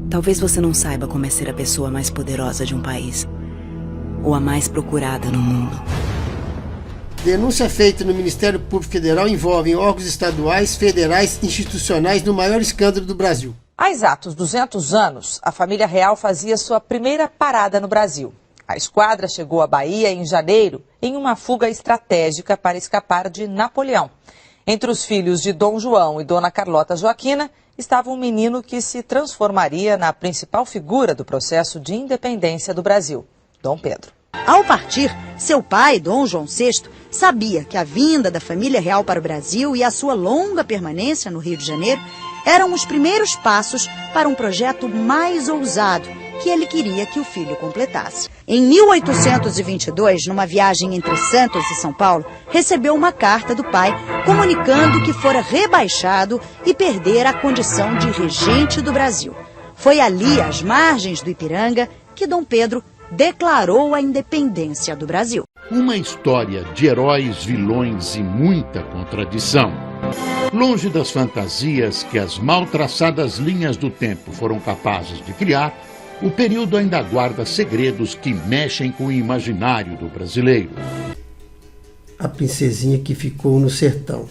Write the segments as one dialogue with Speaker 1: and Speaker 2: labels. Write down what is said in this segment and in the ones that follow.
Speaker 1: Talvez você não saiba como é ser a pessoa mais poderosa de um país, ou a mais procurada no mundo.
Speaker 2: Denúncia feita no Ministério Público Federal envolve órgãos estaduais, federais e institucionais no maior escândalo do Brasil.
Speaker 3: Há exatos 200 anos, a família real fazia sua primeira parada no Brasil. A esquadra chegou à Bahia em janeiro em uma fuga estratégica para escapar de Napoleão. Entre os filhos de Dom João e Dona Carlota Joaquina estava um menino que se transformaria na principal figura do processo de independência do Brasil, Dom Pedro.
Speaker 4: Ao partir, seu pai, Dom João VI, sabia que a vinda da família real para o Brasil e a sua longa permanência no Rio de Janeiro eram os primeiros passos para um projeto mais ousado que ele queria que o filho completasse. Em 1822, numa viagem entre Santos e São Paulo, recebeu uma carta do pai comunicando que fora rebaixado e perdera a condição de regente do Brasil. Foi ali, às margens do Ipiranga, que Dom Pedro declarou a independência do Brasil.
Speaker 5: Uma história de heróis, vilões e muita contradição. Longe das fantasias que as mal traçadas linhas do tempo foram capazes de criar, o período ainda guarda segredos que mexem com o imaginário do brasileiro.
Speaker 2: A princesinha que ficou no sertão.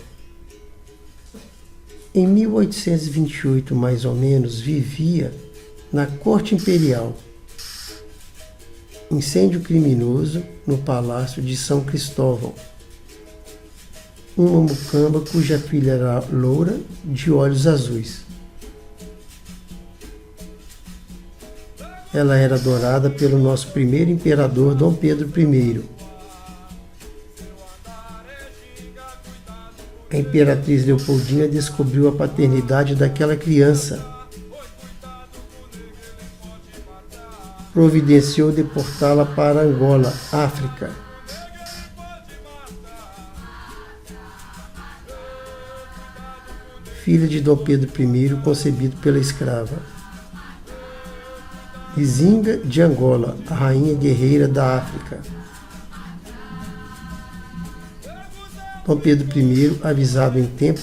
Speaker 2: Em 1828, mais ou menos, vivia na corte imperial. Incêndio criminoso no Palácio de São Cristóvão. Uma mucamba cuja filha era loura, de olhos azuis. Ela era adorada pelo nosso primeiro imperador, Dom Pedro I. A imperatriz Leopoldina descobriu a paternidade daquela criança. Providenciou deportá-la para Angola, África. Filha de Dom Pedro I, concebido pela escrava. Izinga de Angola, a rainha guerreira da África. Dom Pedro I, avisado em tempo,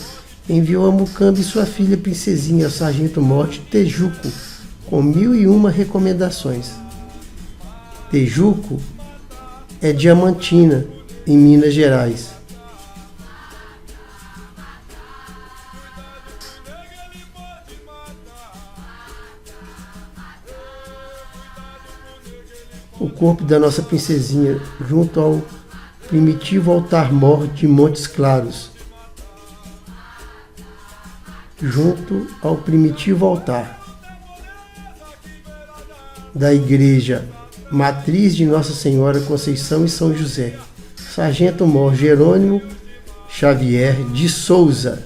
Speaker 2: enviou a Mucambe e sua filha princesinha ao sargento-mor Tejuco, com 1001 recomendações. Tejuco é Diamantina, em Minas Gerais. O corpo da nossa princesinha junto ao primitivo altar-mor de Montes Claros. Junto ao primitivo altar da igreja matriz de Nossa Senhora Conceição e São José. Sargento-mor Jerônimo Xavier de Souza.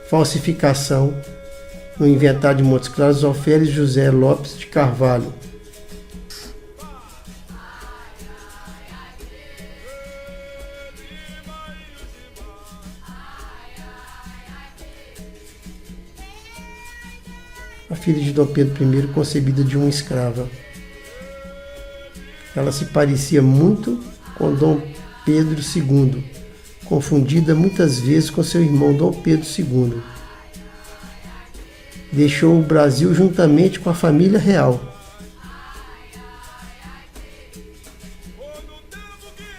Speaker 2: Falsificação no inventário de Montes Claros, Ofélis José Lopes de Carvalho. A filha de Dom Pedro I, concebida de uma escrava. Ela se parecia muito com Dom Pedro II, confundida muitas vezes com seu irmão Dom Pedro II. Deixou o Brasil juntamente com a família real.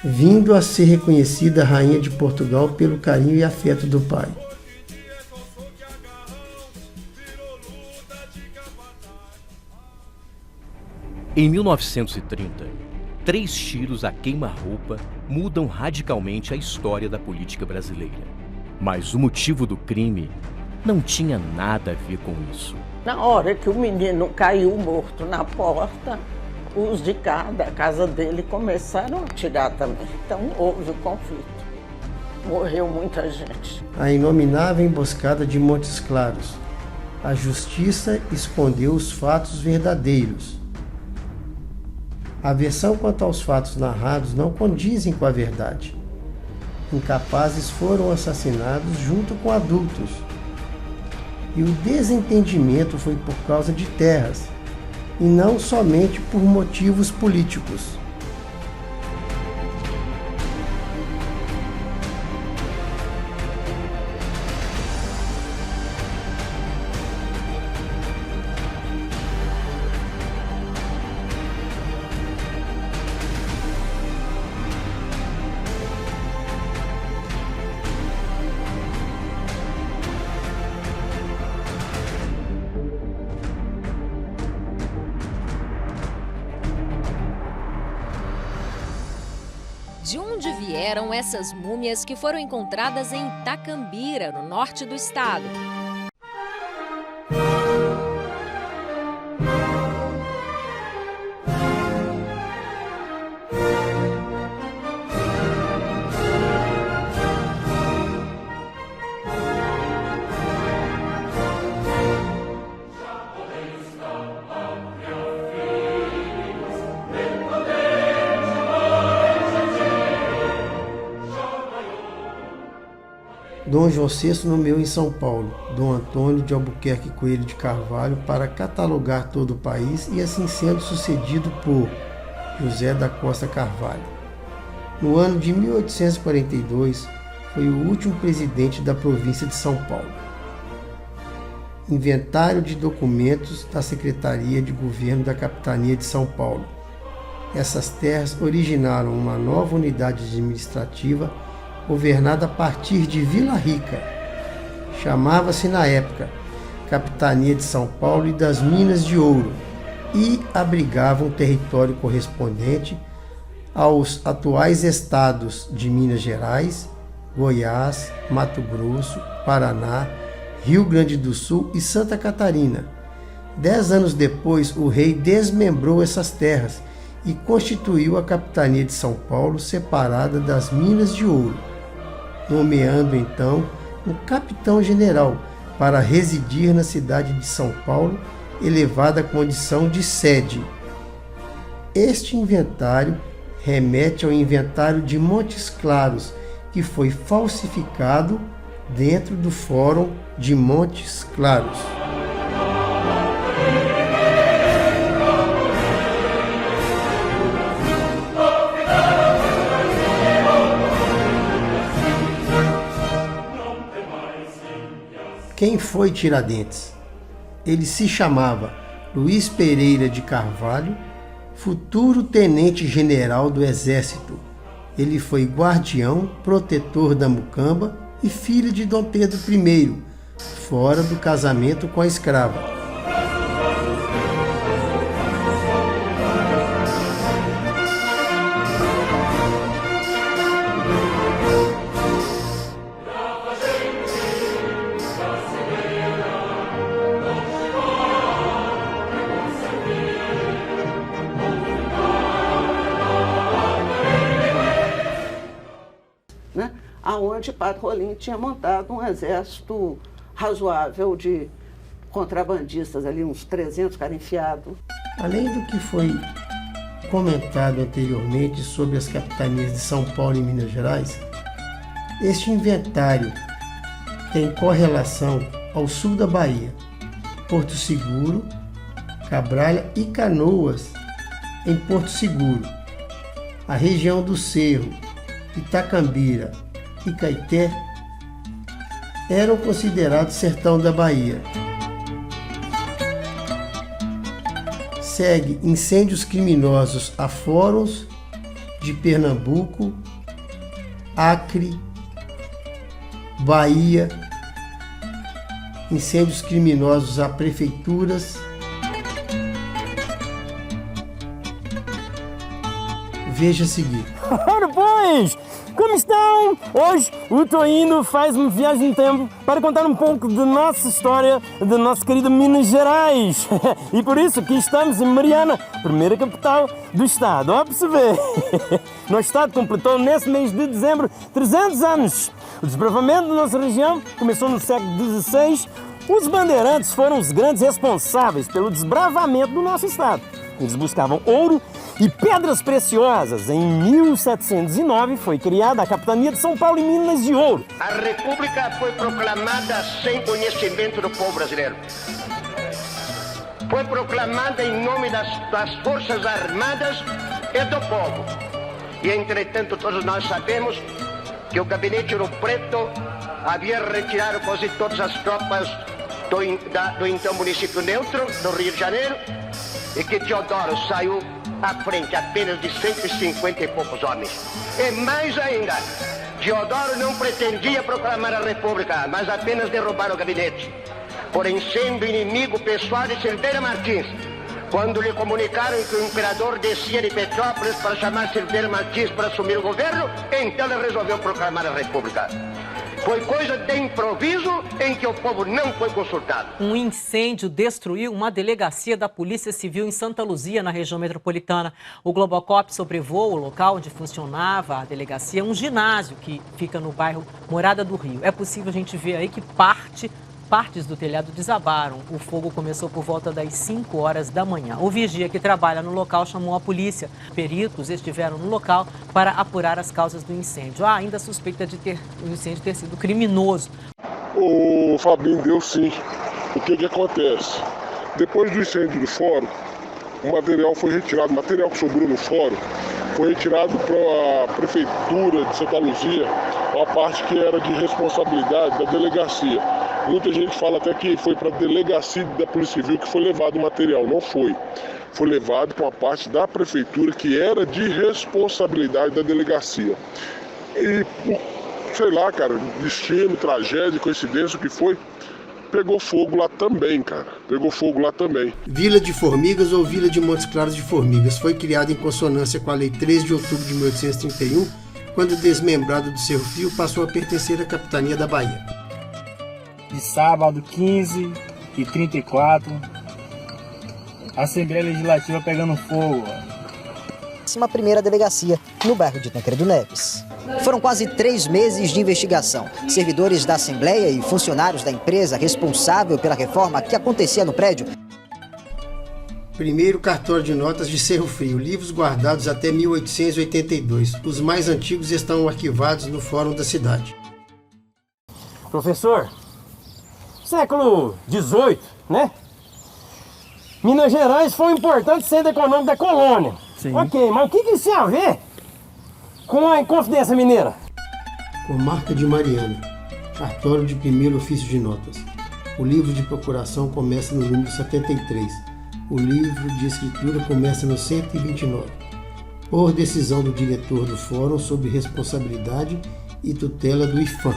Speaker 2: Vindo a ser reconhecida rainha de Portugal pelo carinho e afeto do pai.
Speaker 6: Em 1930, 3 tiros a queima-roupa mudam radicalmente a história da política brasileira. Mas o motivo do crime não tinha nada a ver com isso.
Speaker 7: Na hora que o menino caiu morto na porta, os de cada casa dele começaram a atirar também. Então houve o conflito. Morreu muita gente.
Speaker 2: A inominável emboscada de Montes Claros. A justiça escondeu os fatos verdadeiros. A versão quanto aos fatos narrados não condizem com a verdade. Incapazes foram assassinados junto com adultos. E o desentendimento foi por causa de terras, e não somente por motivos políticos.
Speaker 8: De onde vieram essas múmias que foram encontradas em Itacambira, no norte do estado?
Speaker 2: Dom João VI nomeou em São Paulo Dom Antônio de Albuquerque Coelho de Carvalho para catalogar todo o país e assim sendo sucedido por José da Costa Carvalho. No ano de 1842, foi o último presidente da província de São Paulo. Inventário de documentos da Secretaria de Governo da Capitania de São Paulo. Essas terras originaram uma nova unidade administrativa governada a partir de Vila Rica. Chamava-se na época Capitania de São Paulo e das Minas de Ouro e abrigava um território correspondente aos atuais estados de Minas Gerais, Goiás, Mato Grosso, Paraná, Rio Grande do Sul e Santa Catarina. 10 anos depois, o rei desmembrou essas terras e constituiu a Capitania de São Paulo separada das Minas de Ouro, nomeando então um capitão-general para residir na cidade de São Paulo, elevada à condição de sede. Este inventário remete ao inventário de Montes Claros, que foi falsificado dentro do Fórum de Montes Claros. Quem foi Tiradentes? Ele se chamava Luiz Pereira de Carvalho, futuro tenente-general do Exército. Ele foi guardião, protetor da Mucamba e filho de Dom Pedro I, fora do casamento com a escrava.
Speaker 7: Aonde Padre Rolim tinha montado um exército razoável de contrabandistas, ali uns 300 caras enfiados.
Speaker 2: Além do que foi comentado anteriormente sobre as capitanias de São Paulo e Minas Gerais, este inventário tem correlação ao sul da Bahia, Porto Seguro, Cabralha e Canoas em Porto Seguro, a região do Cerro, Itacambira e Caeté eram considerados sertão da Bahia. Segue incêndios criminosos a fóruns de Pernambuco, Acre, Bahia, incêndios criminosos a prefeituras, veja a seguir.
Speaker 9: Ora pois, como estão? Hoje o Toino faz uma viagem no tempo para contar um pouco da nossa história, da nossa querida Minas Gerais. E por isso que estamos em Mariana, primeira capital do estado. Ó, para se ver. Nosso estado completou nesse mês de dezembro 300 anos. O desbravamento da nossa região começou no século XVI. Os bandeirantes foram os grandes responsáveis pelo desbravamento do nosso estado. Eles buscavam ouro e pedras preciosas. Em 1709 foi criada a Capitania de São Paulo e Minas de Ouro.
Speaker 10: A República foi proclamada sem conhecimento do povo brasileiro. Foi proclamada em nome das Forças Armadas e do povo. E, entretanto, todos nós sabemos que o Gabinete Ouro Preto havia retirado quase todas as tropas do então município neutro, do Rio de Janeiro, e que Teodoro saiu à frente apenas de 150 e poucos homens. E mais ainda, Teodoro não pretendia proclamar a República, mas apenas derrubar o gabinete. Porém, sendo inimigo pessoal de Silveira Martins, quando lhe comunicaram que o imperador descia de Petrópolis para chamar Silveira Martins para assumir o governo, então ele resolveu proclamar a República. Foi coisa de improviso em que o povo não foi consultado.
Speaker 11: Um incêndio destruiu uma delegacia da Polícia Civil em Santa Luzia, na região metropolitana. O Globocop sobrevoou o local onde funcionava a delegacia, um ginásio que fica no bairro Morada do Rio. É possível a gente ver aí que partes do telhado desabaram. O fogo começou por volta das 5 horas da manhã. O vigia que trabalha no local chamou a polícia. Peritos estiveram no local para apurar as causas do incêndio. Há ainda suspeita de o incêndio ter sido criminoso.
Speaker 12: O Fabinho deu sim. O que acontece? Depois do incêndio do fórum, o material foi retirado. O material que sobrou no fórum foi retirado para a Prefeitura de Santa Luzia, a parte que era de responsabilidade da delegacia. Muita gente fala até que foi para a delegacia da Polícia Civil que foi levado o material. Não foi. Foi levado para uma parte da prefeitura que era de responsabilidade da delegacia. E, sei lá, cara, destino, tragédia, coincidência, o que foi, pegou fogo lá também, cara. Pegou fogo lá também.
Speaker 2: Vila de Formigas ou Vila de Montes Claros de Formigas foi criada em consonância com a Lei 13 de outubro de 1831, quando desmembrado do Cerro Frio passou a pertencer à capitania da Bahia.
Speaker 13: De sábado, 15h34, Assembleia Legislativa pegando fogo.
Speaker 14: Uma primeira delegacia no bairro de Tancredo Neves. Foram quase 3 meses de investigação. Servidores da Assembleia e funcionários da empresa responsável pela reforma que acontecia no prédio.
Speaker 2: Primeiro cartório de notas de Cerro Frio, livros guardados até 1882. Os mais antigos estão arquivados no Fórum da cidade.
Speaker 9: Professor, século XVIII, né? Minas Gerais foi um importante centro econômico da colônia. Sim. Ok, mas o que isso tem a ver com a Inconfidência Mineira?
Speaker 2: Comarca de Mariana, cartório de primeiro ofício de notas. O livro de procuração começa no número 73. O livro de escritura começa no 129. Por decisão do diretor do Fórum sob responsabilidade e tutela do IFAM.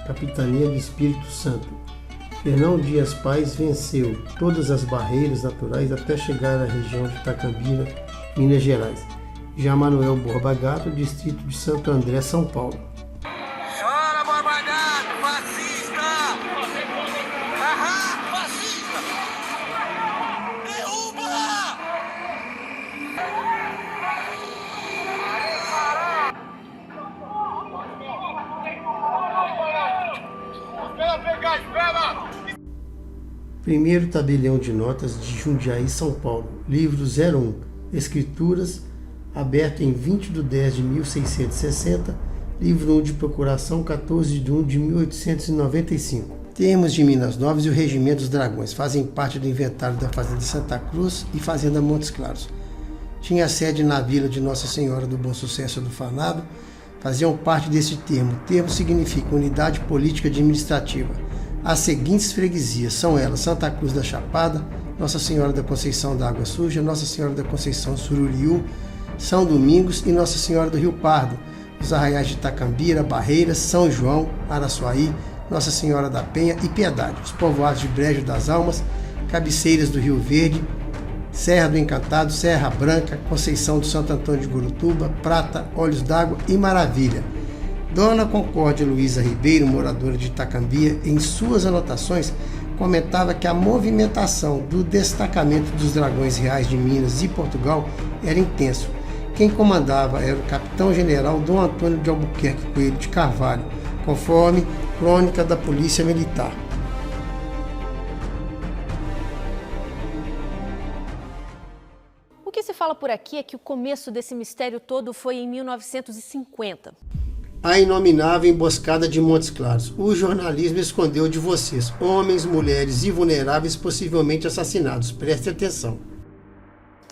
Speaker 2: Capitania do Espírito Santo. Fernão Dias Pais venceu todas as barreiras naturais até chegar à região de Itacambira, Minas Gerais. Já Manuel Borba Gato, distrito de Santo André, São Paulo.
Speaker 15: Chora, Borba Gato, fascista! Ahá, fascista! Derruba!
Speaker 2: Primeiro tabelião de notas de Jundiaí, São Paulo, livro 01, Escrituras, aberto em 20 de 10 de 1660, livro 1 de procuração, 14 de 1 de 1895. Termos de Minas Novas e o Regimento dos Dragões fazem parte do inventário da Fazenda Santa Cruz e Fazenda Montes Claros. Tinha sede na vila de Nossa Senhora do Bom Sucesso do Fanado, faziam parte desse termo. O termo significa unidade política administrativa. As seguintes freguesias são elas: Santa Cruz da Chapada, Nossa Senhora da Conceição da Água Suja, Nossa Senhora da Conceição Sururiú, São Domingos e Nossa Senhora do Rio Pardo, os arraiais de Itacambira, Barreiras, São João, Araçuaí, Nossa Senhora da Penha e Piedade, os povoados de Brejo das Almas, Cabeceiras do Rio Verde, Serra do Encantado, Serra Branca, Conceição do Santo Antônio de Gurutuba, Prata, Olhos d'Água e Maravilha. Dona Concórdia Luiza Ribeiro, moradora de Itacambia, em suas anotações, comentava que a movimentação do destacamento dos Dragões Reais de Minas e Portugal era intenso. Quem comandava era o capitão-general Dom Antônio de Albuquerque Coelho de Carvalho, conforme crônica da Polícia Militar.
Speaker 8: O que se fala por aqui é que o começo desse mistério todo foi em 1950.
Speaker 2: A inominável emboscada de Montes Claros. O jornalismo escondeu de vocês homens, mulheres e vulneráveis possivelmente assassinados. Preste atenção.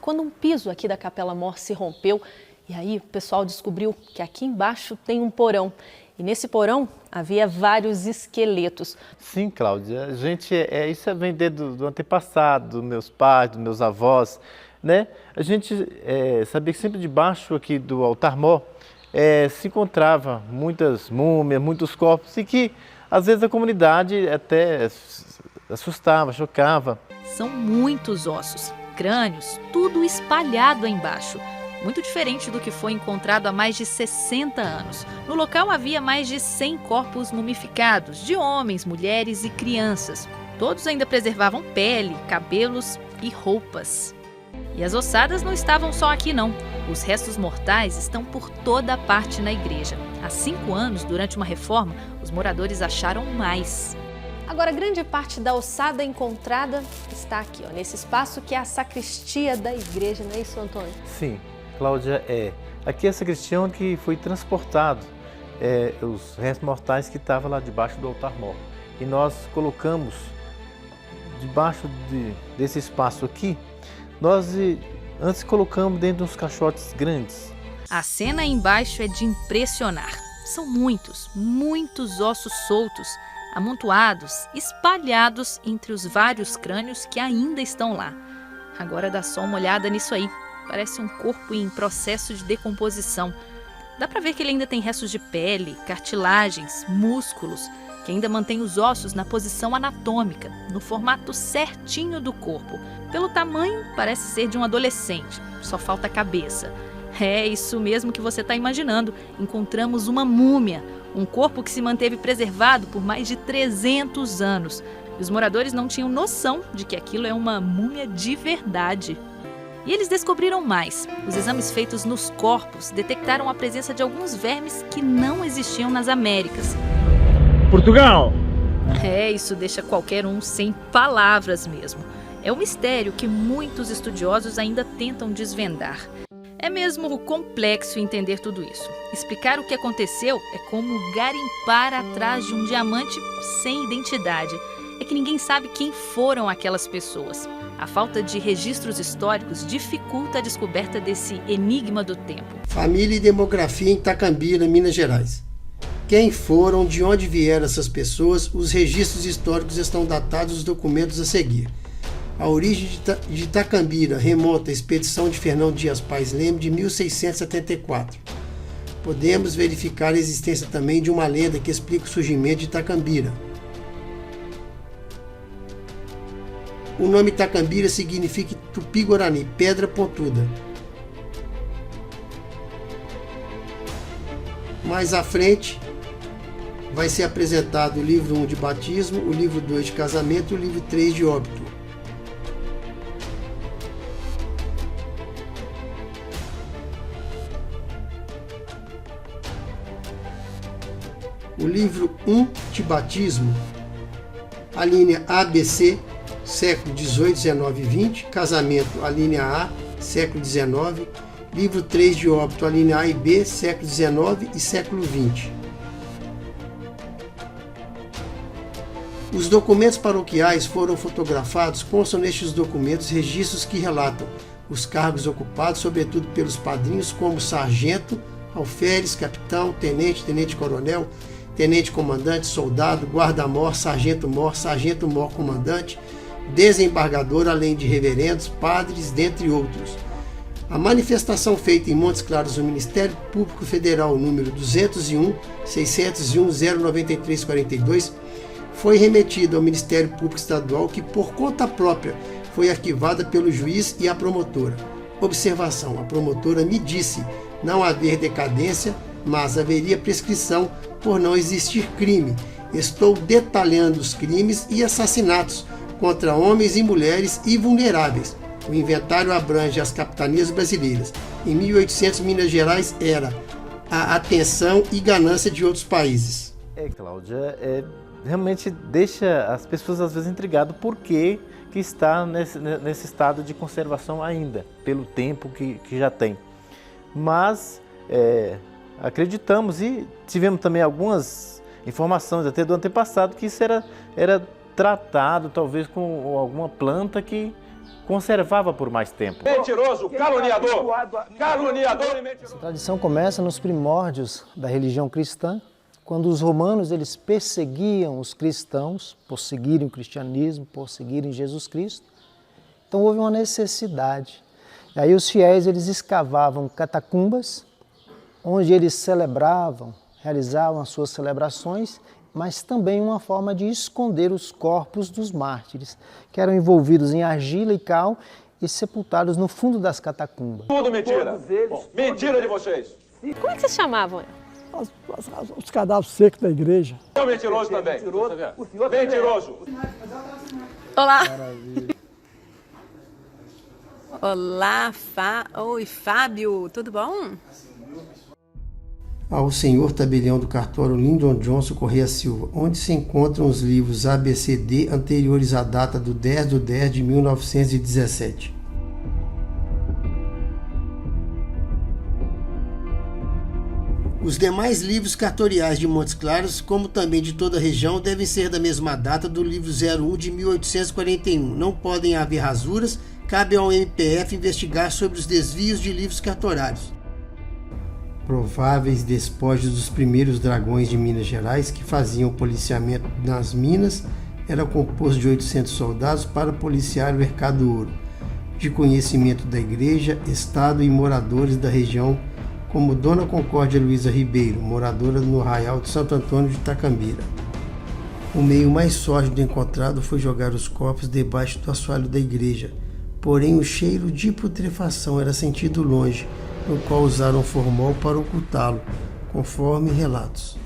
Speaker 8: Quando um piso aqui da Capela Mor se rompeu, e aí o pessoal descobriu que aqui embaixo tem um porão. E nesse porão havia vários esqueletos.
Speaker 16: Sim, Cláudia, a gente, isso vem do antepassado, dos meus pais, dos meus avós, né? A gente sabia que sempre debaixo aqui do altar-mor se encontrava muitas múmias, muitos corpos, e que às vezes a comunidade até assustava, chocava.
Speaker 17: São muitos ossos, crânios, tudo espalhado aí embaixo. Muito diferente do que foi encontrado há mais de 60 anos. No local havia mais de 100 corpos mumificados, de homens, mulheres e crianças. Todos ainda preservavam pele, cabelos e roupas. E as ossadas não estavam só aqui não. Os restos mortais estão por toda a parte na igreja. Há 5 anos, durante uma reforma, os moradores acharam mais.
Speaker 8: Agora, grande parte da ossada encontrada está aqui, ó, nesse espaço que é a sacristia da igreja, não é isso, Antônio?
Speaker 16: Sim, Cláudia, aqui é a sacristia onde foi transportado os restos mortais que estavam lá debaixo do altar-mor. E nós colocamos debaixo desse espaço aqui, nós antes colocamos dentro de uns caixotes grandes.
Speaker 17: A cena aí embaixo é de impressionar. São muitos ossos soltos, amontoados, espalhados entre os vários crânios que ainda estão lá. Agora dá só uma olhada nisso aí. Parece um corpo em processo de decomposição. Dá pra ver que ele ainda tem restos de pele, cartilagens, músculos, que ainda mantém os ossos na posição anatômica, no formato certinho do corpo. Pelo tamanho, parece ser de um adolescente, só falta a cabeça. É isso mesmo que você está imaginando. Encontramos uma múmia, um corpo que se manteve preservado por mais de 300 anos. E os moradores não tinham noção de que aquilo é uma múmia de verdade. E eles descobriram mais. Os exames feitos nos corpos detectaram a presença de alguns vermes que não existiam nas Américas.
Speaker 9: Portugal!
Speaker 17: Isso deixa qualquer um sem palavras mesmo. É um mistério que muitos estudiosos ainda tentam desvendar. É mesmo complexo entender tudo isso. Explicar o que aconteceu é como garimpar atrás de um diamante sem identidade. É que ninguém sabe quem foram aquelas pessoas. A falta de registros históricos dificulta a descoberta desse enigma do tempo.
Speaker 2: Família e demografia em Itacambira, Minas Gerais. Quem foram, de onde vieram essas pessoas, os registros históricos estão datados nos documentos a seguir. A origem de Itacambira remonta à expedição de Fernão Dias Pais Leme de 1674. Podemos verificar a existência também de uma lenda que explica o surgimento de Itacambira. O nome Itacambira significa Tupi-Guarani, pedra pontuda. Mais à frente, vai ser apresentado o livro 1 de batismo, o livro 2 de casamento e o livro 3 de óbito. O livro 1 de batismo, a linha ABC, século 18, 19 e 20, casamento, a linha A, século 19, livro 3 de óbito, a linha A e B, século 19 e século 20. Os documentos paroquiais foram fotografados, constam nestes documentos registros que relatam os cargos ocupados, sobretudo pelos padrinhos, como sargento, alferes, capitão, tenente, tenente-coronel, tenente-comandante, soldado, guarda-mor, sargento-mor, comandante, desembargador, além de reverendos, padres, dentre outros. A manifestação feita em Montes Claros no Ministério Público Federal número 201-601-09342 foi remetida ao Ministério Público Estadual, que por conta própria foi arquivada pelo juiz e a promotora. Observação: a promotora me disse não haver decadência, mas haveria prescrição por não existir crime. Estou detalhando os crimes e assassinatos contra homens e mulheres e vulneráveis. O inventário abrange as capitanias brasileiras. Em 1800, Minas Gerais era a atenção e ganância de outros países.
Speaker 16: Cláudia, realmente deixa as pessoas às vezes intrigadas por que está nesse estado de conservação ainda, pelo tempo que já tem. Mas acreditamos e tivemos também algumas informações até do antepassado que isso era tratado talvez com alguma planta que conservava por mais tempo.
Speaker 18: Mentiroso, caluniador, caluniador e mentiroso.
Speaker 19: Essa tradição começa nos primórdios da religião cristã, quando os romanos eles perseguiam os cristãos por seguirem o cristianismo, por seguirem Jesus Cristo. Então houve uma necessidade. E aí os fiéis eles escavavam catacumbas, onde eles celebravam, realizavam as suas celebrações, mas também uma forma de esconder os corpos dos mártires, que eram envolvidos em argila e cal e sepultados no fundo das catacumbas.
Speaker 18: Tudo mentira. Mentira de vocês.
Speaker 8: Como é que vocês chamavam?
Speaker 20: Os cadáveres secos da igreja.
Speaker 18: É um mentiroso também. Mentiroso.
Speaker 21: Olá. Olá, Oi, Fábio, tudo bom?
Speaker 2: Ao senhor tabelião do cartório Lyndon Johnson Correia Silva, onde se encontram os livros ABCD anteriores à data do 10/10 de 1917. Os demais livros cartoriais de Montes Claros, como também de toda a região, devem ser da mesma data do livro 01 de 1841. Não podem haver rasuras, cabe ao MPF investigar sobre os desvios de livros cartorários. Prováveis despojos dos primeiros dragões de Minas Gerais que faziam policiamento nas minas era composto de 800 soldados para policiar o Mercado Ouro, de conhecimento da Igreja, Estado e moradores da região, como Dona Concórdia Luiza Ribeiro, moradora no Arraial de Santo Antônio de Itacambira. O meio mais sórdido encontrado foi jogar os corpos debaixo do assoalho da igreja, porém o cheiro de putrefação era sentido longe, no qual usaram formol para ocultá-lo, conforme relatos.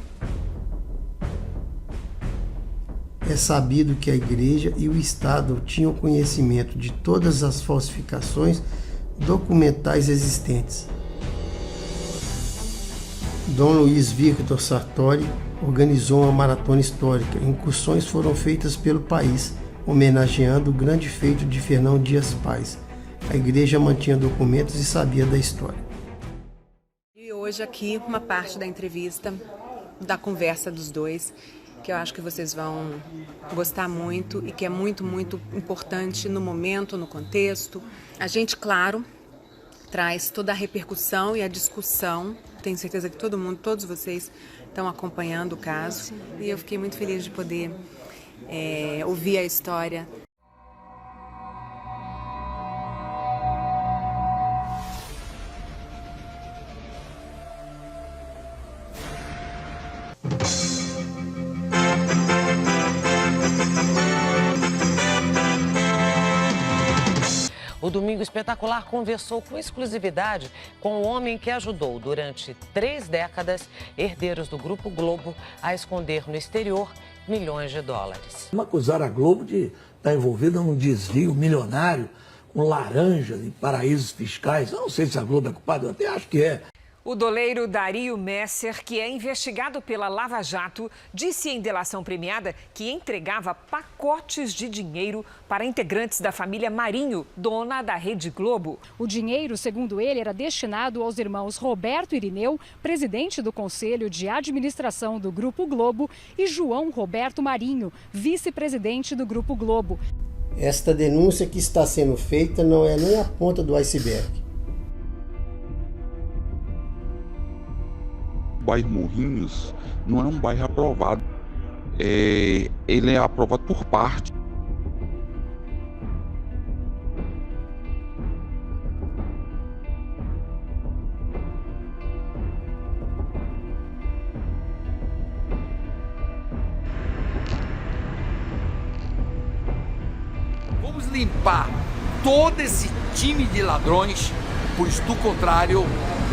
Speaker 2: É sabido que a igreja e o Estado tinham conhecimento de todas as falsificações documentais existentes. Dom Luiz Victor Sartori organizou uma maratona histórica. Incursões foram feitas pelo país, homenageando o grande feito de Fernão Dias Paz. A igreja mantinha documentos e sabia da história.
Speaker 21: E hoje aqui uma parte da entrevista, da conversa dos dois, que eu acho que vocês vão gostar muito e que é muito, muito importante no momento, no contexto. A gente, claro, traz toda a repercussão e a discussão. Tenho certeza que todo mundo, todos vocês estão acompanhando o caso. E eu fiquei muito feliz de poder ouvir a história.
Speaker 22: O Domingo Espetacular conversou com exclusividade com o homem que ajudou durante 3 décadas herdeiros do Grupo Globo a esconder no exterior milhões de dólares.
Speaker 23: Acusaram a Globo de estar envolvida num desvio milionário com laranjas em paraísos fiscais. Eu não sei se a Globo é culpada, eu até acho que é.
Speaker 24: O doleiro Dario Messer, que é investigado pela Lava Jato, disse em delação premiada que entregava pacotes de dinheiro para integrantes da família Marinho, dona da Rede Globo.
Speaker 25: O dinheiro, segundo ele, era destinado aos irmãos Roberto Irineu, presidente do Conselho de Administração do Grupo Globo, e João Roberto Marinho, vice-presidente do Grupo Globo.
Speaker 2: Esta denúncia que está sendo feita não é nem a ponta do iceberg.
Speaker 26: O bairro Morrinhos não é um bairro aprovado, ele é aprovado por parte.
Speaker 27: Vamos limpar todo esse time de ladrões, pois do contrário,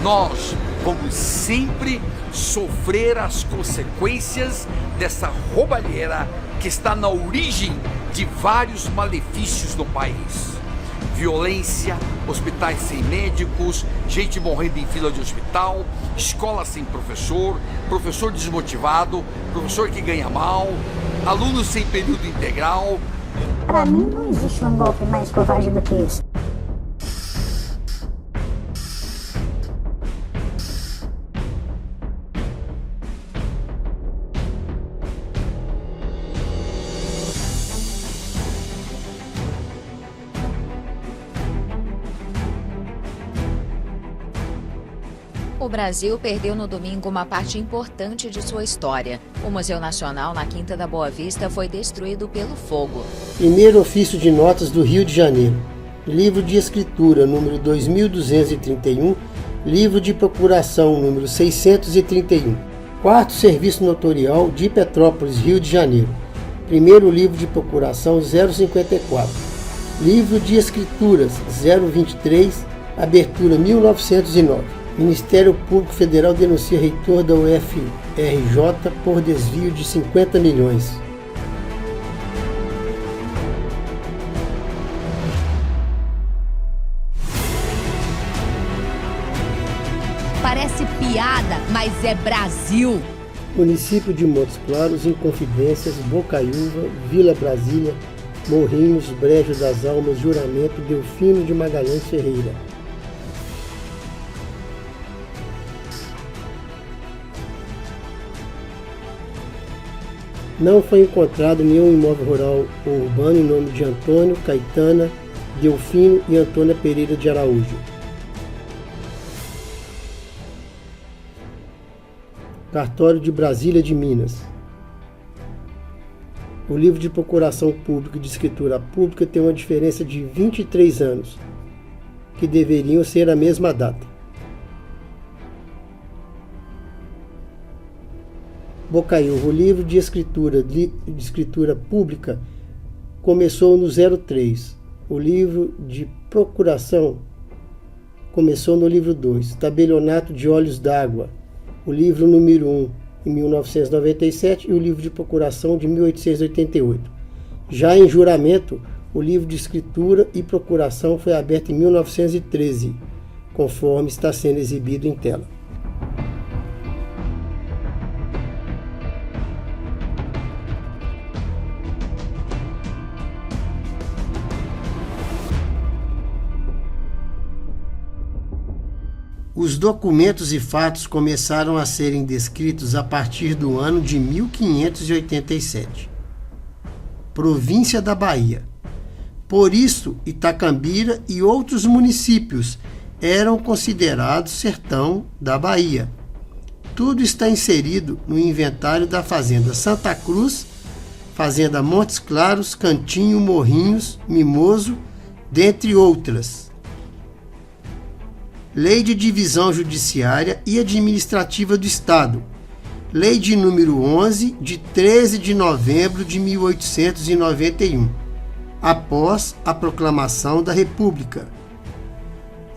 Speaker 27: nós vamos sempre sofrer as consequências dessa roubalheira que está na origem de vários malefícios no país. Violência, hospitais sem médicos, gente morrendo em fila de hospital, escola sem professor, professor desmotivado, professor que ganha mal, alunos sem período integral.
Speaker 28: Para mim não existe um golpe mais covarde do que esse.
Speaker 29: O Brasil perdeu no domingo uma parte importante de sua história. O Museu Nacional, na Quinta da Boa Vista, foi destruído pelo fogo.
Speaker 2: Primeiro ofício de notas do Rio de Janeiro. Livro de escritura, número 2231. Livro de procuração, número 631. Quarto Serviço Notorial de Petrópolis, Rio de Janeiro. Primeiro livro de procuração 054. Livro de Escrituras 023, abertura 1909. Ministério Público Federal denuncia reitor da UFRJ por desvio de 50 milhões.
Speaker 1: Parece piada, mas é Brasil.
Speaker 2: Município de Montes Claros, Inconfidências, Bocaiúva, Vila Brasília, Morrinhos, Brejo das Almas, Juramento, Delfino de Magalhães Ferreira. Não foi encontrado nenhum imóvel rural ou urbano em nome de Antônio, Caetana, Delfino e Antônia Pereira de Araújo. Cartório de Brasília de Minas. O livro de procuração pública e de escritura pública tem uma diferença de 23 anos, que deveriam ser a mesma data. Bocaiúva, o livro de escritura pública começou no 03. O livro de procuração começou no livro 2. Tabelionato de Olhos d'Água, o livro número 1, em 1997, e o livro de procuração de 1888. Já em Juramento, o livro de escritura e procuração foi aberto em 1913, conforme está sendo exibido em tela. Os documentos e fatos começaram a serem descritos a partir do ano de 1587. Província da Bahia. Por isso, Itacambira e outros municípios eram considerados sertão da Bahia. Tudo está inserido no inventário da Fazenda Santa Cruz, Fazenda Montes Claros, Cantinho, Morrinhos, Mimoso, dentre outras. Lei de Divisão Judiciária e Administrativa do Estado. Lei de número 11, de 13 de novembro de 1891, após a proclamação da República.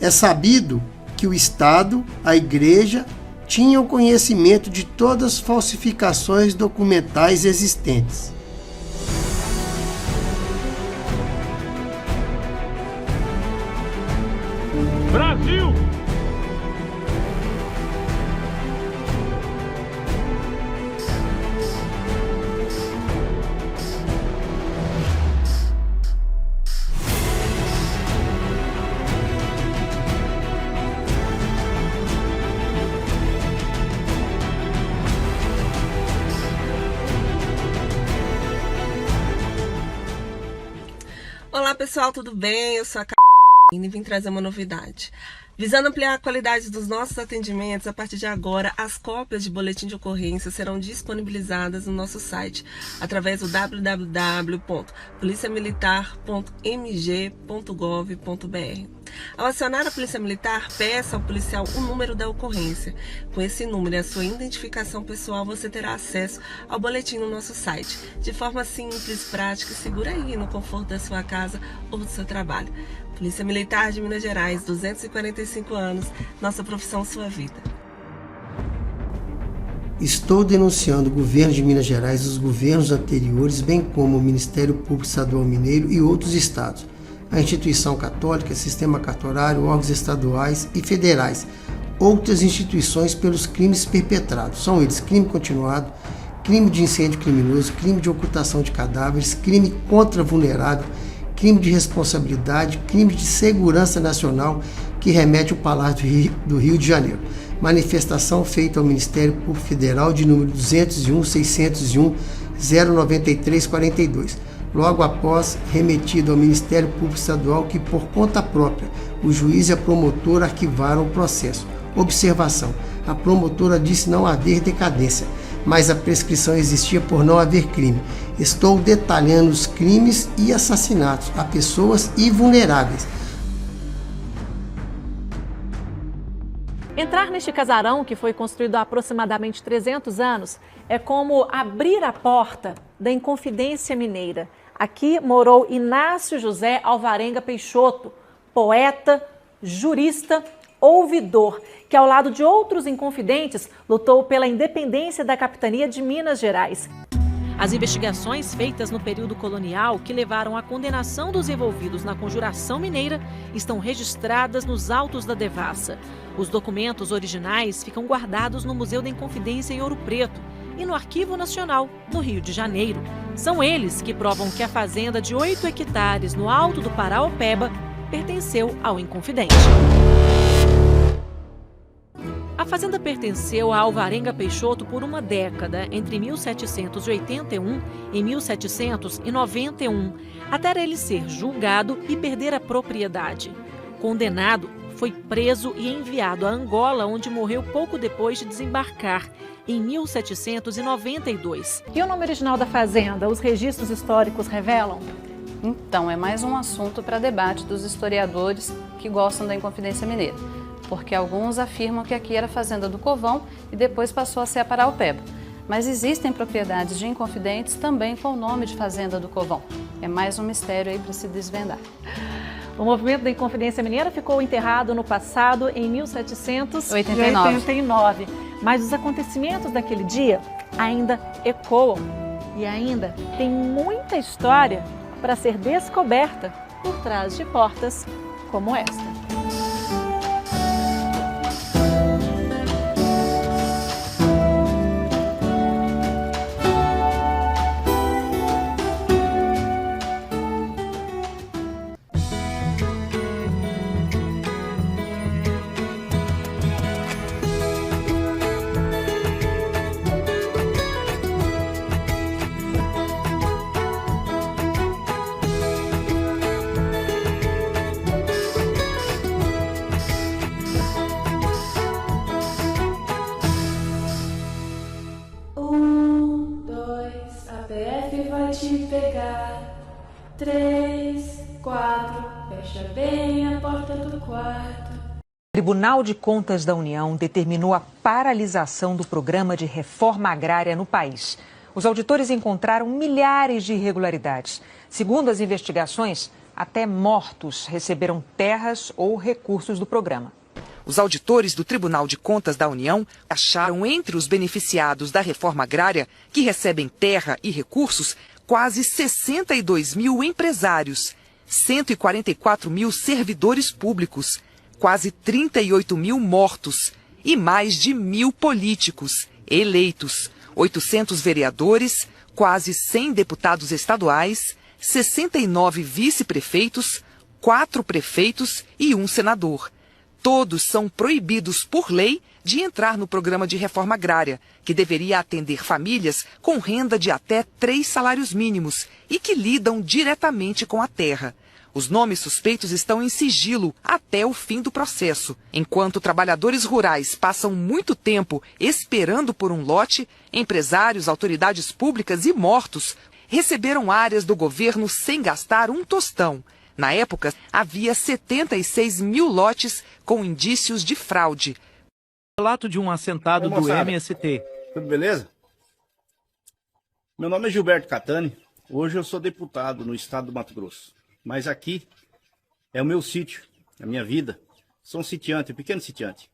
Speaker 2: É sabido que o Estado, a Igreja, tinham conhecimento de todas as falsificações documentais existentes.
Speaker 18: Brasil!
Speaker 3: Olá pessoal, tudo bem? Eu sou a e vim trazer uma novidade. Visando ampliar a qualidade dos nossos atendimentos, a partir de agora, as cópias de boletim de ocorrência serão disponibilizadas no nosso site, através do www.policiamilitar.mg.gov.br. Ao acionar a Polícia Militar, peça ao policial o número da ocorrência. Com esse número e a sua identificação pessoal, você terá acesso ao boletim no nosso site, de forma simples, prática e segura aí, no conforto da sua casa ou do seu trabalho. Polícia Militar de Minas Gerais, 245 anos, nossa profissão, sua vida.
Speaker 2: Estou denunciando o governo de Minas Gerais, os governos anteriores, bem como o Ministério Público Estadual Mineiro e outros estados, a instituição católica, sistema cartorário, órgãos estaduais e federais, outras instituições pelos crimes perpetrados. São eles crime continuado, crime de incêndio criminoso, crime de ocultação de cadáveres, crime contra vulnerável, crime de responsabilidade, crime de segurança nacional que remete ao Palácio do Rio de Janeiro. Manifestação feita ao Ministério Público Federal de número 201-601-09342. Logo após, remetido ao Ministério Público Estadual que, por conta própria, o juiz e a promotora arquivaram o processo. Observação: a promotora disse não haver decadência, mas a prescrição existia por não haver crime. Estou detalhando os crimes e assassinatos a pessoas e vulneráveis.
Speaker 8: Entrar neste casarão, que foi construído há aproximadamente 300 anos, é como abrir a porta da Inconfidência Mineira. Aqui morou Inácio José Alvarenga Peixoto, poeta, jurista, ouvidor, que ao lado de outros inconfidentes lutou pela independência da capitania de Minas Gerais. As investigações feitas no período colonial que levaram à condenação dos envolvidos na Conjuração Mineira estão registradas nos autos da devassa. Os documentos originais ficam guardados no Museu da Inconfidência em Ouro Preto e no Arquivo Nacional, no Rio de Janeiro. São eles que provam que a fazenda de 8 hectares no alto do Paraopeba pertenceu ao Inconfidente. A fazenda pertenceu a Alvarenga Peixoto por uma década, entre 1781 e 1791, até ele ser julgado e perder a propriedade. Condenado, foi preso e enviado a Angola, onde morreu pouco depois de desembarcar, em 1792. E o nome original da fazenda, os registros históricos revelam?
Speaker 4: Então, é mais um assunto para debate dos historiadores que gostam da Inconfidência Mineira, porque alguns afirmam que aqui era a Fazenda do Covão e depois passou a ser a Paraopeba. Mas existem propriedades de inconfidentes também com o nome de Fazenda do Covão. É mais um mistério aí para se desvendar.
Speaker 8: O movimento da Inconfidência Mineira ficou enterrado no passado, em 1789. Mas os acontecimentos daquele dia ainda ecoam e ainda tem muita história para ser descoberta por trás de portas como esta.
Speaker 5: O Tribunal de Contas da União determinou a paralisação do programa de reforma agrária no país. Os auditores encontraram milhares de irregularidades. Segundo as investigações, até mortos receberam terras ou recursos do programa.
Speaker 6: Os auditores do Tribunal de Contas da União acharam entre os beneficiados da reforma agrária, que recebem terra e recursos, quase 62 mil empresários, 144 mil servidores públicos, quase 38 mil mortos e mais de 1.000 políticos eleitos, 800 vereadores, quase 100 deputados estaduais, 69 vice-prefeitos, 4 prefeitos e 1 senador. Todos são proibidos por lei de entrar no programa de reforma agrária, que deveria atender famílias com renda de até 3 salários mínimos e que lidam diretamente com a terra. Os nomes suspeitos estão em sigilo até o fim do processo. Enquanto trabalhadores rurais passam muito tempo esperando por um lote, empresários, autoridades públicas e mortos receberam áreas do governo sem gastar um tostão. Na época, havia 76 mil lotes com indícios de fraude.
Speaker 7: Relato de um assentado do MST.
Speaker 10: Tudo beleza? Meu nome é Gilberto Catani. Hoje eu sou deputado no estado do Mato Grosso. Mas aqui é o meu sítio, a minha vida. Sou um sitiante, um pequeno sitiante.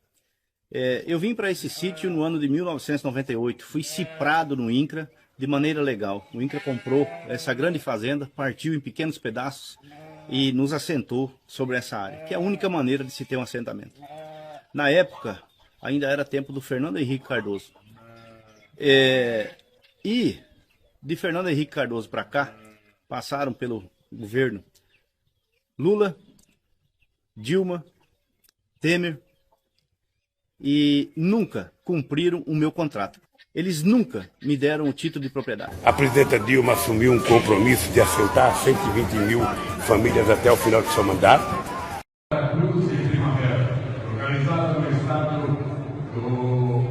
Speaker 10: Eu vim para esse sítio no ano de 1998. Fui ciprado no INCRA de maneira legal. O INCRA comprou essa grande fazenda, partiu em pequenos pedaços e nos assentou sobre essa área, que é a única maneira de se ter um assentamento. Na época, ainda era tempo do Fernando Henrique Cardoso. E de Fernando Henrique Cardoso para cá, passaram pelo governo Lula, Dilma, Temer, e nunca cumpriram o meu contrato. Eles nunca me deram o título de propriedade.
Speaker 11: A presidenta Dilma assumiu um compromisso de assentar 120 mil famílias até o final de seu mandato.
Speaker 18: Cruz e Primavera, localizada no estado do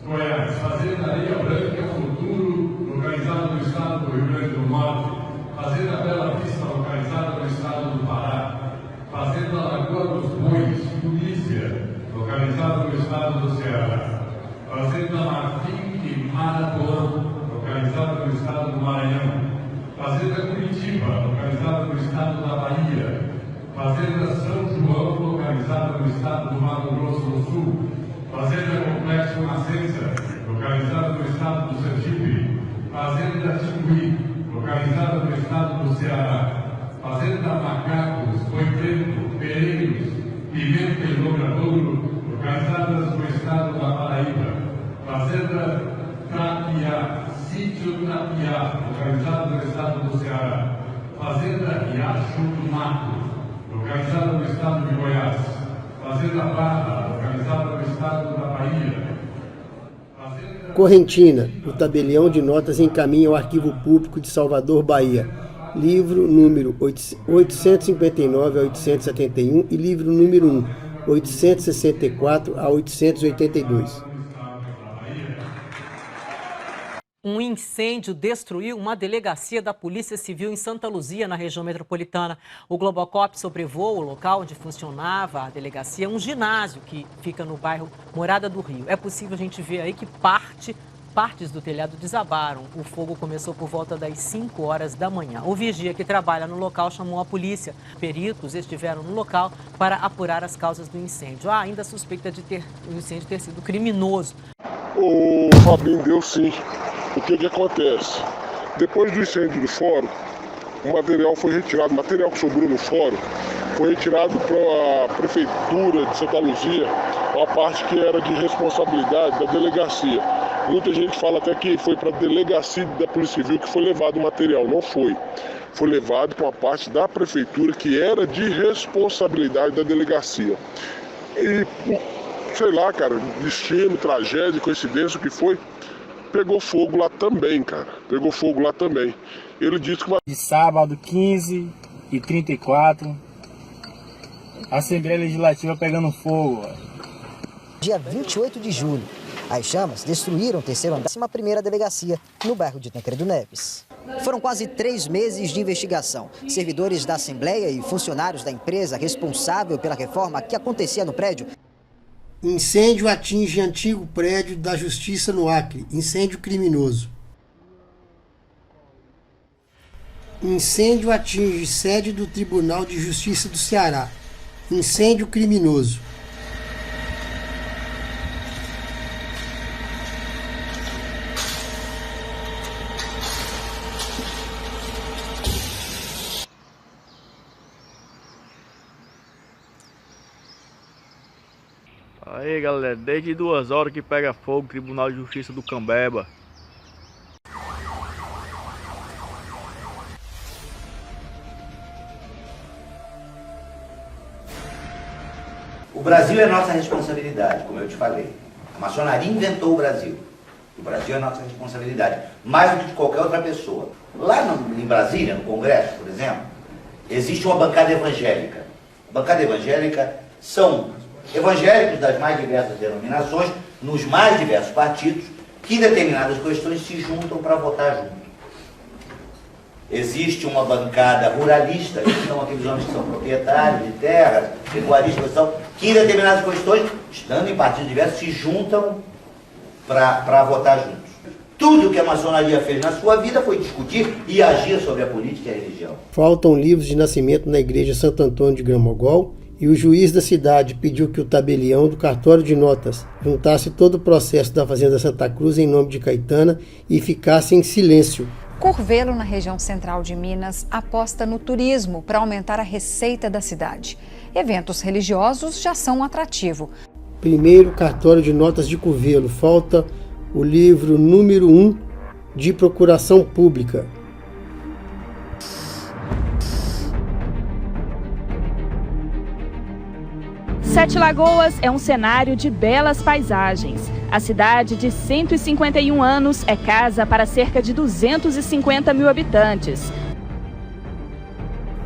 Speaker 18: Goiás. Fazenda Areia Branca Futuro, localizada no estado do Rio Grande do Norte. Fazenda Bela Vista, localizada no estado do Pará. Fazenda Lagoa dos Bois, Tunísia, localizada localizada no estado do Ceará. Fazenda Martim e Marapuã, localizada no estado do Maranhão. Fazenda Curitiba, localizada no estado da Bahia. Fazenda São João, localizada no estado do Mato Grosso do Sul. Fazenda Complexo Nascença, localizada no estado do Sergipe. Fazenda Tingui, localizada no estado do Ceará. Fazenda Macacos, Boi Preto, Pereiros, Pimenta e Logradouro, localizadas no estado da Paraíba. Fazenda Trapiá, Sítio Trapiá, localizado no estado do Ceará. Fazenda Riacho do Mato, localizada no estado de Goiás. Fazenda Barra, localizada no estado da Bahia.
Speaker 2: Correntina, o tabelião de notas encaminha ao Arquivo Público de Salvador, Bahia. Livro número 859 a 871 e livro número 1, 864 a 882.
Speaker 9: Um incêndio destruiu uma delegacia da Polícia Civil em Santa Luzia, na região metropolitana. O Globocop sobrevoou o local onde funcionava a delegacia, um ginásio que fica no bairro Morada do Rio. É possível a gente ver aí que partes do telhado desabaram. O fogo começou por volta das 5 horas da manhã. O vigia que trabalha no local chamou a polícia. Peritos estiveram no local para apurar as causas do incêndio. Há ainda suspeita de o incêndio ter sido criminoso.
Speaker 12: O Fabinho deu sim. O que acontece? Depois do incêndio do fórum, o material foi retirado, o material que sobrou no fórum foi retirado para a Prefeitura de Santa Luzia, a parte que era de responsabilidade da delegacia. Muita gente fala até que foi para a delegacia da Polícia Civil que foi levado o material. Não foi. Foi levado para uma parte da Prefeitura que era de responsabilidade da delegacia. E, sei lá, cara, destino, tragédia, coincidência, o que foi, pegou fogo lá também, cara. Pegou fogo lá também. Ele disse que...
Speaker 13: De sábado, 15h34, a Assembleia Legislativa pegando fogo.
Speaker 14: Dia 28 de julho, as chamas destruíram o terceiro andar da primeira delegacia, no bairro de Tancredo Neves. Foram quase 3 meses de investigação. Servidores da Assembleia e funcionários da empresa responsável pela reforma que acontecia no prédio.
Speaker 2: Incêndio atinge antigo prédio da Justiça no Acre. Incêndio criminoso. Incêndio atinge sede do Tribunal de Justiça do Ceará. Incêndio criminoso.
Speaker 15: Aí galera, desde 2 horas que pega fogo, Tribunal de Justiça do Cambeba.
Speaker 16: O Brasil é nossa responsabilidade, como eu te falei. A maçonaria inventou o Brasil. O Brasil é nossa responsabilidade, mais do que de qualquer outra pessoa. Lá em Brasília, no Congresso, por exemplo, existe uma bancada evangélica. A bancada evangélica são evangélicos das mais diversas denominações, nos mais diversos partidos, que em determinadas questões se juntam para votar junto. Existe uma bancada ruralista, que são aqueles homens que são proprietários de terras, pecuaristas, que em determinadas questões, estando em partidos diversos, se juntam para votar juntos. Tudo que a maçonaria fez na sua vida foi discutir e agir sobre a política e a religião.
Speaker 2: Faltam livros de nascimento na igreja Santo Antônio de Gramogol e o juiz da cidade pediu que o tabelião do cartório de notas juntasse todo o processo da Fazenda Santa Cruz em nome de Caetana e ficasse em silêncio.
Speaker 17: Curvelo, na região central de Minas, aposta no turismo para aumentar a receita da cidade. Eventos religiosos já são um atrativo.
Speaker 2: Primeiro cartório de notas de Curvelo, falta o livro número 1 de procuração pública.
Speaker 19: Sete Lagoas é um cenário de belas paisagens. A cidade de 151 anos é casa para cerca de 250 mil habitantes.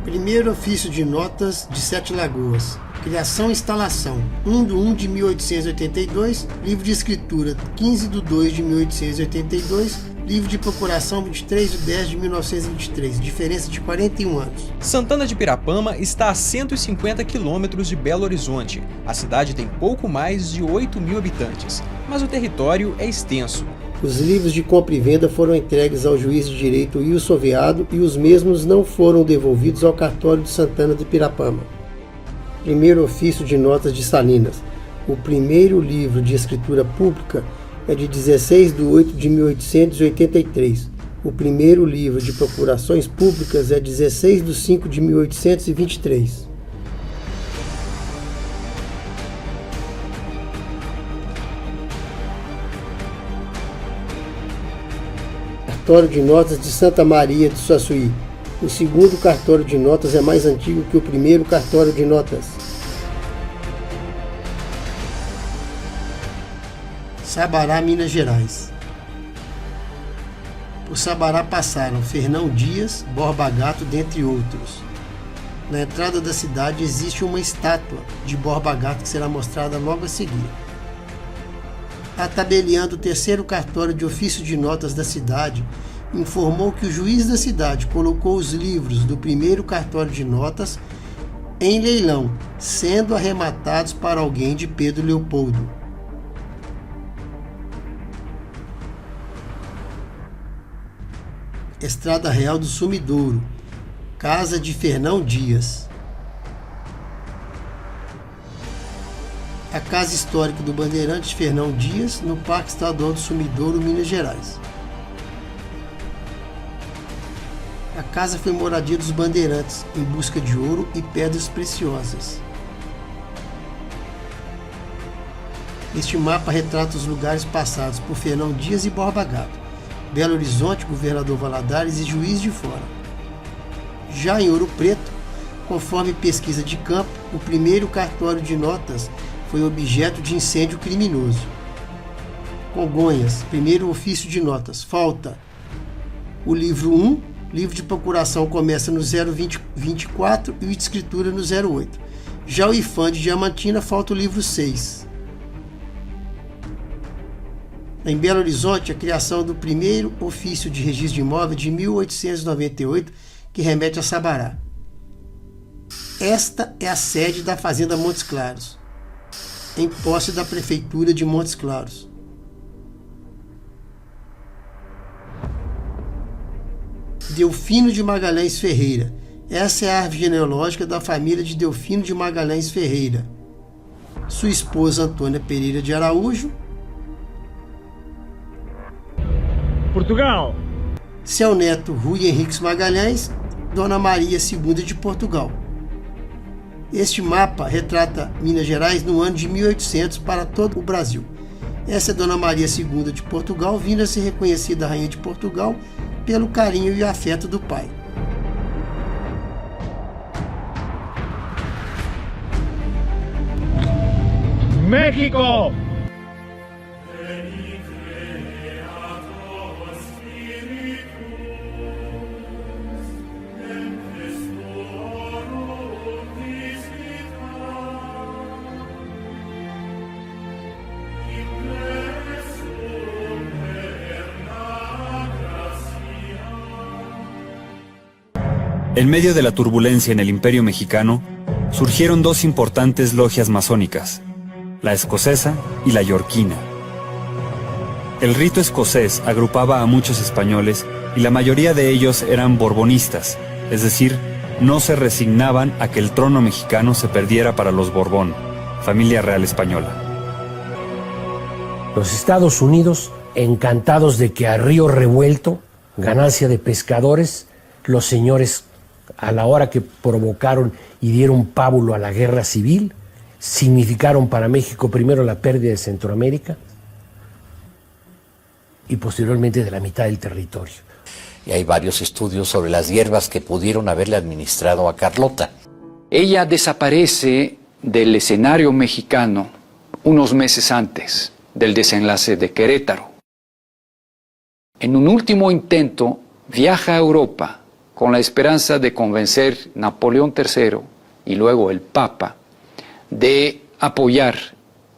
Speaker 2: Primeiro ofício de notas de Sete Lagoas. Criação e instalação. 1/1 de 1882. Livro de escritura. 15/2 de 1882. Livro de procuração 23/10/1923, diferença de 41 anos.
Speaker 20: Santana de Pirapama está a 150 quilômetros de Belo Horizonte. A cidade tem pouco mais de 8.000 habitantes, mas o território é extenso.
Speaker 2: Os livros de compra e venda foram entregues ao juiz de direito Wilson Veado e os mesmos não foram devolvidos ao cartório de Santana de Pirapama. Primeiro ofício de notas de Salinas. O primeiro livro de escritura pública é de 16/8/1883. O primeiro livro de procurações públicas é 16/5/1823. Cartório de notas de Santa Maria de Suaçuí. O segundo cartório de notas é mais antigo que o primeiro cartório de notas. Sabará, Minas Gerais. Por Sabará passaram Fernão Dias, Borba Gato, dentre outros. Na entrada da cidade existe uma estátua de Borba Gato que será mostrada logo a seguir. Atabeliando o terceiro cartório de ofício de notas da cidade, informou que o juiz da cidade colocou os livros do primeiro cartório de notas em leilão, sendo arrematados para alguém de Pedro Leopoldo. Estrada Real do Sumidouro, casa de Fernão Dias. A Casa Histórica do Bandeirante Fernão Dias, no Parque Estadual do Sumidouro, Minas Gerais. A casa foi moradia dos bandeirantes, em busca de ouro e pedras preciosas. Este mapa retrata os lugares passados por Fernão Dias e Borba Gato, Belo Horizonte, Governador Valadares e Juiz de Fora. Já em Ouro Preto, conforme pesquisa de campo, o primeiro cartório de notas foi objeto de incêndio criminoso. Congonhas, primeiro ofício de notas, falta o livro 1, livro de procuração começa no 024 e o de escritura no 08. Já o IFAM de Diamantina falta o livro 6. Em Belo Horizonte, a criação do primeiro ofício de registro de imóvel de 1898, que remete a Sabará. Esta é a sede da Fazenda Montes Claros, em posse da Prefeitura de Montes Claros. Delfino de Magalhães Ferreira. Essa é a árvore genealógica da família de Delfino de Magalhães Ferreira. Sua esposa Antônia Pereira de Araújo.
Speaker 13: Portugal.
Speaker 2: Seu neto Rui Henriques Magalhães, Dona Maria II de Portugal. Este mapa retrata Minas Gerais no ano de 1800 para todo o Brasil. Essa é Dona Maria II de Portugal, vindo a ser reconhecida Rainha de Portugal pelo carinho e afeto do pai.
Speaker 13: México.
Speaker 21: En medio de la turbulencia en el Imperio Mexicano, surgieron dos importantes logias masónicas, la escocesa y la yorquina. El rito escocés agrupaba a muchos españoles y la mayoría de ellos eran borbonistas, es decir, no se resignaban a que el trono mexicano se perdiera para los Borbón, familia real española.
Speaker 22: Los Estados Unidos, encantados de que a río revuelto, ganancia de pescadores, los señores, a la hora que provocaron y dieron pábulo a la guerra civil, significaron para México primero la pérdida de Centroamérica y posteriormente de la mitad del territorio.
Speaker 23: Y hay varios estudios sobre las hierbas que pudieron haberle administrado a Carlota.
Speaker 24: Ella desaparece del escenario mexicano unos meses antes del desenlace de Querétaro. En un último intento, viaja a Europa con la esperanza de convencer a Napoleón III y luego el Papa de apoyar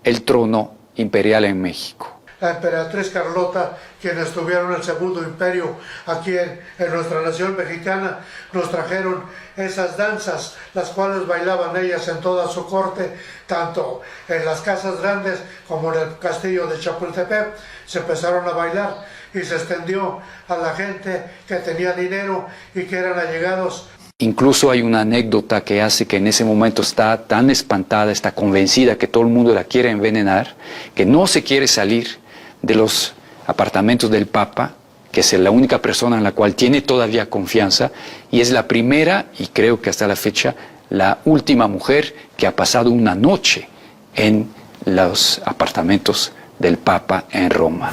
Speaker 24: el trono imperial en México.
Speaker 1: la emperatriz Carlota, quienes tuvieron el segundo imperio aquí en nuestra nación mexicana, nos trajeron esas danzas, las cuales bailaban ellas en toda su corte, tanto en las casas grandes como en el castillo de Chapultepec. Se empezaron a bailar y se extendió a la gente que tenía dinero y que eran allegados.
Speaker 24: Incluso hay una anécdota que hace que en ese momento está tan espantada, está convencida que todo el mundo la quiere envenenar, que no se quiere salir de los apartamentos del Papa, que es la única persona en la cual tiene todavía confianza, y es la primera, y creo que hasta la fecha, la última mujer que ha pasado una noche en los apartamentos del Papa en Roma.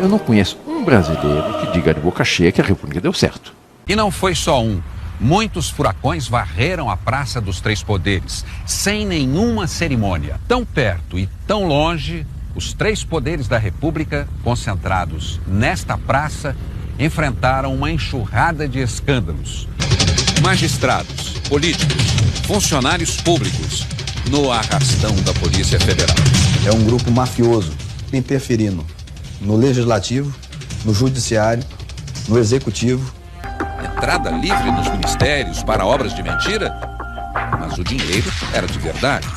Speaker 3: Eu não conheço um brasileiro que diga de boca cheia que a República deu certo.
Speaker 4: E não foi só um. Muitos furacões varreram a Praça dos Três Poderes, sem nenhuma cerimônia. Tão perto e tão longe, os três poderes da República, concentrados nesta praça, enfrentaram uma enxurrada de escândalos. Magistrados, políticos, funcionários públicos, no arrastão da Polícia Federal.
Speaker 8: É um grupo mafioso, interferindo no Legislativo, no Judiciário, no Executivo.
Speaker 4: Entrada livre nos ministérios para obras de mentira? Mas o dinheiro era de verdade.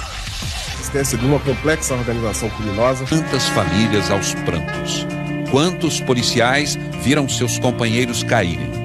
Speaker 8: Existência de uma complexa organização criminosa.
Speaker 4: Quantas famílias aos prantos? Quantos policiais viram seus companheiros caírem?